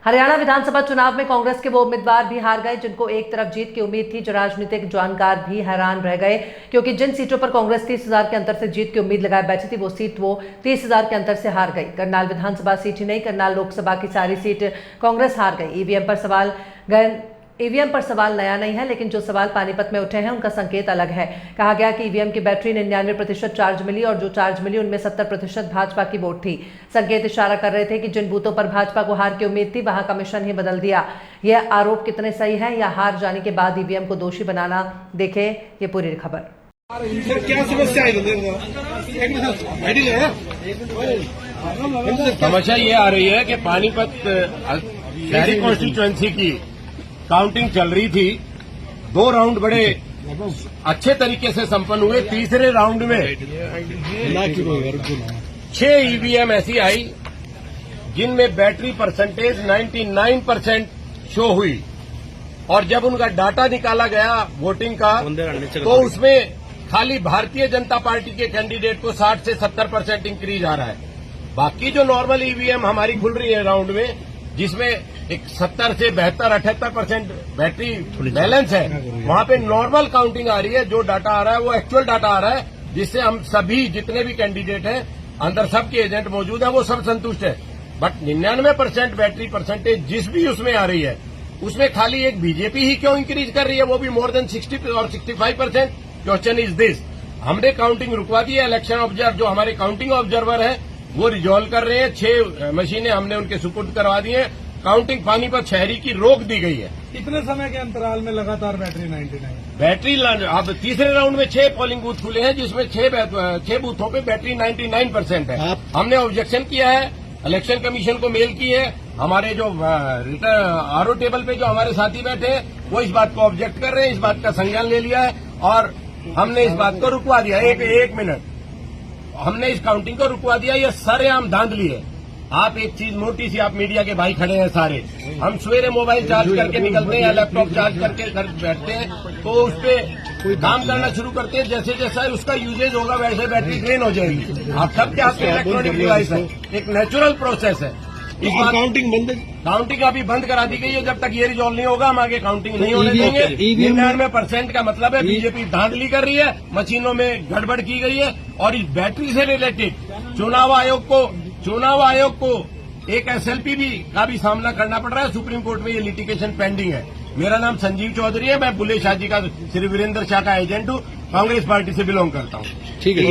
हरियाणा विधानसभा चुनाव में कांग्रेस के वो उम्मीदवार भी हार गए जिनको एक तरफ जीत की उम्मीद थी। जो राजनीतिक जानकार भी हैरान रह गए क्योंकि जिन सीटों पर कांग्रेस 30,000 के अंतर से जीत की उम्मीद लगाए बैठी थी वो सीट वो 30,000 के अंतर से हार गई। करनाल विधानसभा सीट ही नहीं, करनाल लोकसभा की सारी सीट कांग्रेस हार गई। ईवीएम पर सवाल नया नहीं है, लेकिन जो सवाल पानीपत में उठे हैं उनका संकेत अलग है। कहा गया कि ईवीएम की बैटरी 99% चार्ज मिली और जो चार्ज मिली उनमें 70% भाजपा की वोट थी। संकेत इशारा कर रहे थे कि जिन बूथों पर भाजपा को हार की उम्मीद थी वहां कमीशन ही बदल दिया। यह आरोप कितने सही है या हार जाने के बाद ईवीएम को दोषी बनाना, देखे ये पूरी खबर। क्या समस्या समस्या ये आ रही है कि पानीपत शहरी कॉन्स्टिट्यूएंसी की काउंटिंग चल रही थी। 2 राउंड बड़े अच्छे तरीके से संपन्न हुए। तीसरे राउंड में 6 ईवीएम ऐसी आई जिनमें बैटरी परसेंटेज 99% शो हुई और जब उनका डाटा निकाला गया वोटिंग का तो उसमें खाली भारतीय जनता पार्टी के कैंडिडेट को 60 से 70% इंक्रीज आ रहा है। बाकी जो नॉर्मल ईवीएम हमारी खुल रही है राउंड में, जिसमें एक 70 से 72-78% बैटरी बैलेंस है, वहां पे नॉर्मल काउंटिंग आ रही है। जो डाटा आ रहा है वो एक्चुअल डाटा आ रहा है, जिससे हम सभी जितने भी कैंडिडेट हैं अंदर सबके एजेंट मौजूद हैं, वो सब संतुष्ट है। बट 99% बैटरी परसेंटेज जिस भी उसमें आ रही है उसमें खाली एक बीजेपी ही क्यों इंक्रीज कर रही है, वो भी मोर देन 60 और 65%। Question is this. हमने काउंटिंग रुकवा दी है। इलेक्शन ऑब्जर्वर जो हमारे काउंटिंग ऑब्जर्वर है वो रिजॉल्व कर रहे हैं। 6 मशीनें हमने उनके सुपुर्द करवा दी है। काउंटिंग पानीपत शहरी की रोक दी गई है। कितने समय के अंतराल में लगातार बैटरी 99? बैटरी अब तीसरे राउंड में 6 पोलिंग बूथ खुले हैं जिसमें 6 बूथों पे बैटरी 99% है। हमने ऑब्जेक्शन किया है, इलेक्शन कमीशन को मेल की है। हमारे जो आरओ टेबल पे जो हमारे साथी बैठे हैं वो इस बात को ऑब्जेक्ट कर रहे हैं, इस बात का संज्ञान ले लिया है और हमने इस बात को रुकवा दिया। एक मिनट, हमने इस काउंटिंग को रुकवा दिया। ये सरेआम धांधली है। आप एक चीज मोटी सी, आप मीडिया के भाई खड़े हैं सारे, हम सवेरे मोबाइल चार्ज करके निकलते हैं या लैपटॉप चार्ज करके घर बैठते हैं तो उस पर काम करना शुरू करते हैं। जैसे जैसा उसका यूजेज होगा वैसे बैटरी ड्रेन हो जाएगी। आप सबके हाथ में इलेक्ट्रॉनिक डिवाइस है, एक नेचुरल प्रोसेस है। इस बार काउंटिंग अभी बंद करा दी गई है। जब तक ये रिजॉल्व नहीं होगा हम आगे काउंटिंग नहीं होने देंगे। 99% का मतलब है बीजेपी धांधली कर रही है, मशीनों में गड़बड़ की गई है। और इस बैटरी से रिलेटेड चुनाव आयोग को एक एसएलपी का भी सामना करना पड़ रहा है। सुप्रीम कोर्ट में ये लिटिगेशन पेंडिंग है। मेरा नाम संजीव चौधरी है, मैं बुल्ले शाह जी का, श्री वीरेंद्र शाह का एजेंट हूँ, कांग्रेस पार्टी से बिलोंग करता हूँ। ठीक है।